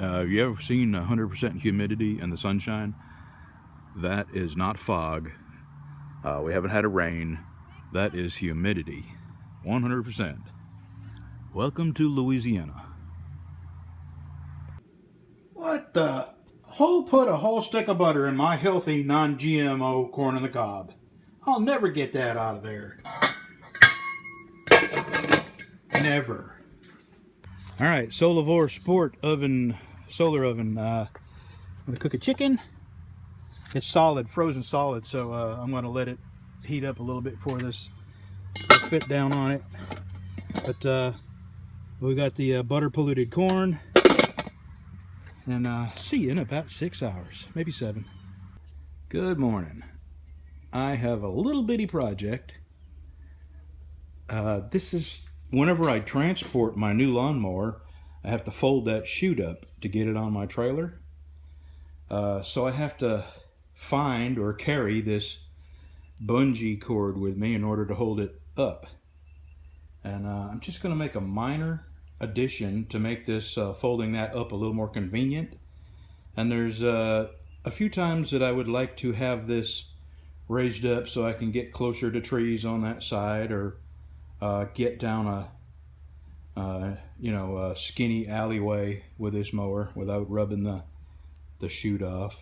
You ever seen 100% humidity and the sunshine? That is not fog. We haven't had a rain. That is humidity. 100%. Welcome to Louisiana. What the? Who put a whole stick of butter in my healthy non-GMO corn on the cob? I'll never get that out of there. Never. All right, Solavore Sport oven, solar oven. I'm gonna cook a chicken. It's solid, frozen solid, so I'm gonna let it heat up a little bit for this to fit down on it. But we got the butter polluted corn, and see you in about 6 hours, maybe 7. Good morning. I have a little bitty project. This is whenever I transport my new lawnmower, I have to fold that chute up to get it on my trailer. So I have to find or carry this bungee cord with me in order to hold it up. And I'm just going to make a minor addition to make this folding that up a little more convenient. And there's a few times that I would like to have this raised up so I can get closer to trees on that side, or get down a skinny alleyway with this mower without rubbing the chute off.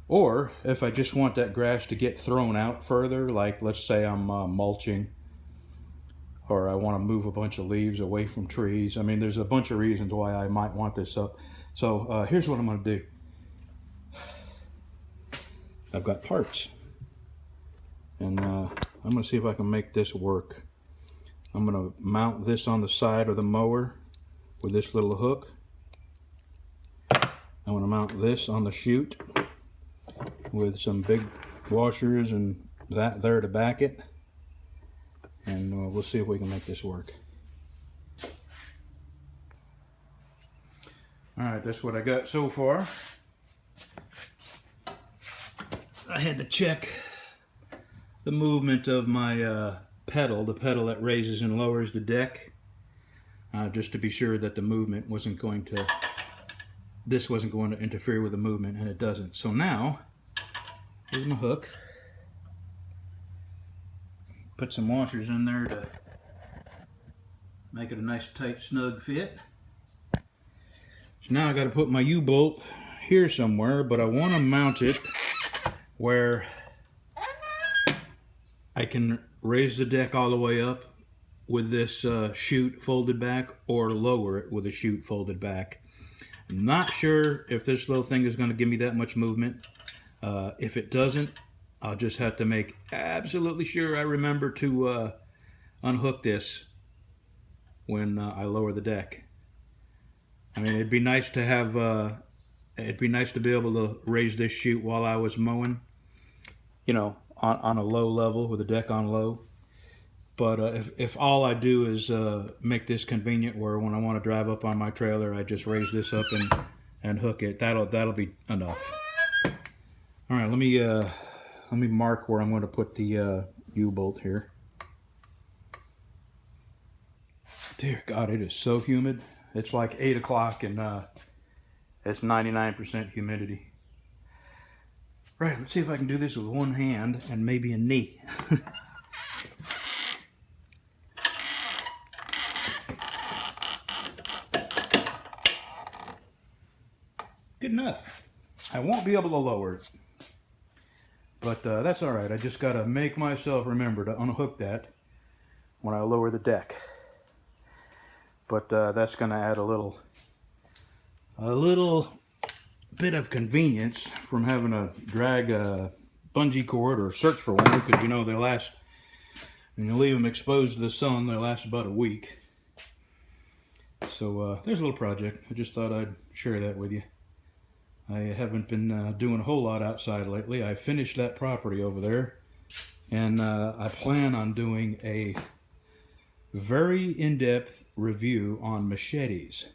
Or if I just want that grass to get thrown out further, like let's say I'm mulching, or I want to move a bunch of leaves away from trees. I mean, there's a bunch of reasons why I might want this up. So here's what I'm going to do. I've got parts, and I'm going to see if I can make this work. I'm going to mount this on the side of the mower with this little hook. I'm going to mount this on the chute with some big washers and that there to back it, and we'll see if we can make this work. Alright, that's what I got so far. I had to check the movement of my pedal, the pedal that raises and lowers the deck, just to be sure that the movement wasn't going to, this wasn't going to interfere with the movement, and it doesn't. So now, here's my hook. Put some washers in there to make it a nice tight snug fit. So now I got to put my U-bolt here somewhere, but I want to mount it where I can raise the deck all the way up with this chute folded back, or lower it with a chute folded back. I'm not sure if this little thing is going to give me that much movement. If it doesn't, I'll just have to make absolutely sure I remember to unhook this when I lower the deck. I mean, it'd be nice to have, it'd be nice to be able to raise this chute while I was mowing, you know, on a low level with the deck on low. But if all I do is make this convenient where when I want to drive up on my trailer, I just raise this up and hook it, that'll be enough. All right, let me mark where I'm going to put the U-bolt here. Dear God, it is so humid. It's like 8 o'clock and it's 99% humidity. Right, let's see if I can do this with one hand and maybe a knee. Good enough. I won't be able to lower it, but that's all right. I just got to make myself remember to unhook that when I lower the deck. But that's going to add a little bit of convenience from having to drag a bungee cord or search for one, because you know they last, when you leave them exposed to the sun, they last about a week. So there's a little project. I just thought I'd share that with you. I haven't been doing a whole lot outside lately. I finished that property over there, and I plan on doing a very in-depth review on machetes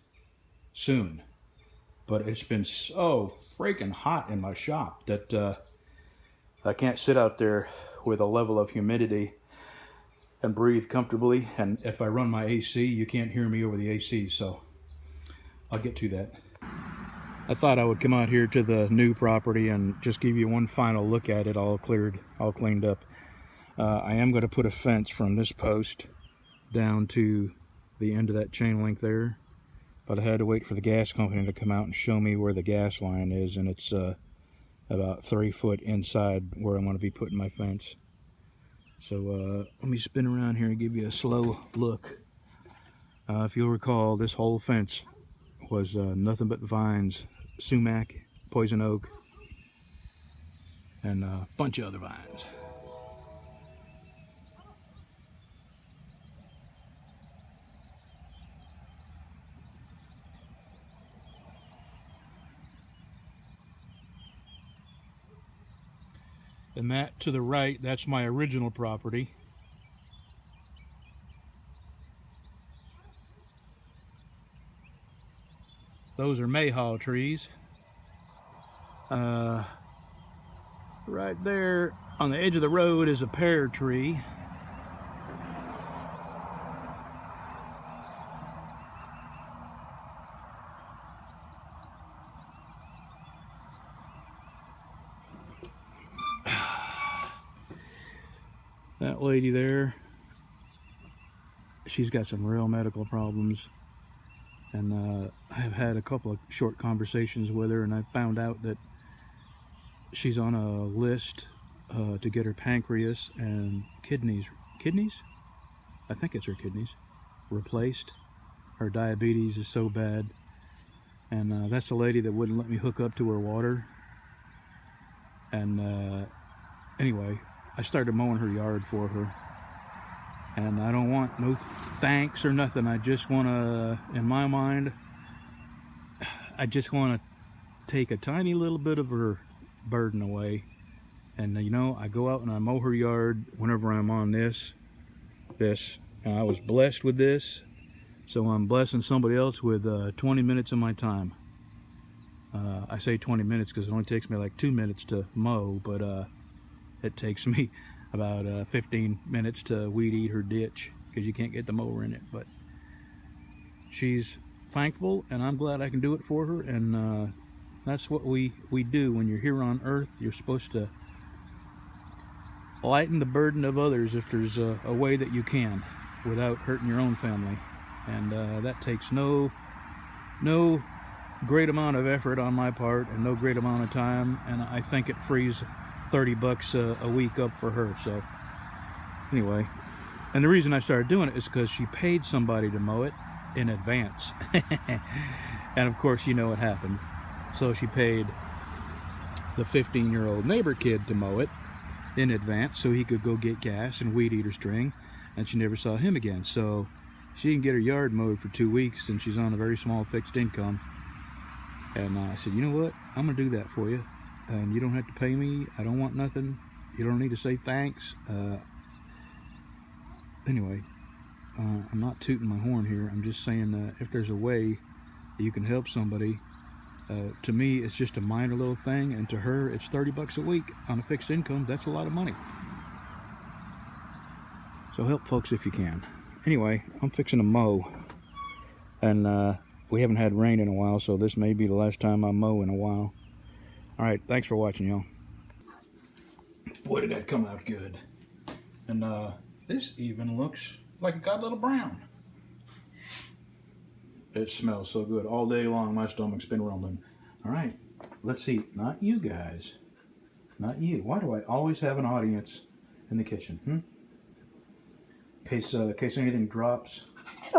soon. But it's been so freaking hot in my shop that I can't sit out there with a level of humidity and breathe comfortably. And if I run my AC, you can't hear me over the AC. So I'll get to that. I thought I would come out here to the new property and just give you one final look at it, all cleared, all cleaned up. I am going to put a fence from this post down to the end of that chain link there, but I had to wait for the gas company to come out and show me where the gas line is, and it's about 3 foot inside where I'm going to be putting my fence. So let me spin around here and give you a slow look. If you'll recall, this whole fence was nothing but vines, sumac, poison oak, and a bunch of other vines. And that to the right, that's my original property. Those are mayhaw trees. Right there on the edge of the road is a pear tree. That lady there, she's got some real medical problems, and I've had a couple of short conversations with her, and I found out that she's on a list to get her pancreas and kidneys, I think it's her kidneys, replaced. Her diabetes is so bad, and that's the lady that wouldn't let me hook up to her water. And anyway, I started mowing her yard for her, and I don't want no thanks or nothing. I just want to, in my mind, I just want to take a tiny little bit of her burden away. And you know, I go out and I mow her yard whenever I'm on this, and I was blessed with this, so I'm blessing somebody else with 20 minutes of my time. I say 20 minutes because it only takes me like 2 minutes to mow, but it takes me about 15 minutes to weed eat her ditch because you can't get the mower in it. But she's thankful, and I'm glad I can do it for her. And that's what we do when you're here on earth. You're supposed to lighten the burden of others if there's a way that you can without hurting your own family. And that takes no great amount of effort on my part and no great amount of time, and I think it frees $30 a week up for her. So anyway, and the reason I started doing it is because she paid somebody to mow it in advance. And of course, you know what happened. So she paid the 15-year-old neighbor kid to mow it in advance so he could go get gas and weed eater string, and she never saw him again. So she can get her yard mowed for 2 weeks, and she's on a very small fixed income. And I said, you know what, I'm gonna do that for you, and you don't have to pay me. I don't want nothing. You don't need to say thanks. Anyway, I'm not tooting my horn here. I'm just saying if there's a way that you can help somebody, to me it's just a minor little thing, and to her it's $30 a week on a fixed income. That's a lot of money. So help folks if you can. Anyway, I'm fixing to mow, and we haven't had rain in a while, so this may be the last time I mow in a while. All right, thanks for watching, y'all. Boy, did that come out good. And this even looks like it got a little brown. It smells so good. All day long, my stomach's been rumbling. All right, let's see. Not you guys. Not you. Why do I always have an audience in the kitchen? In case anything drops.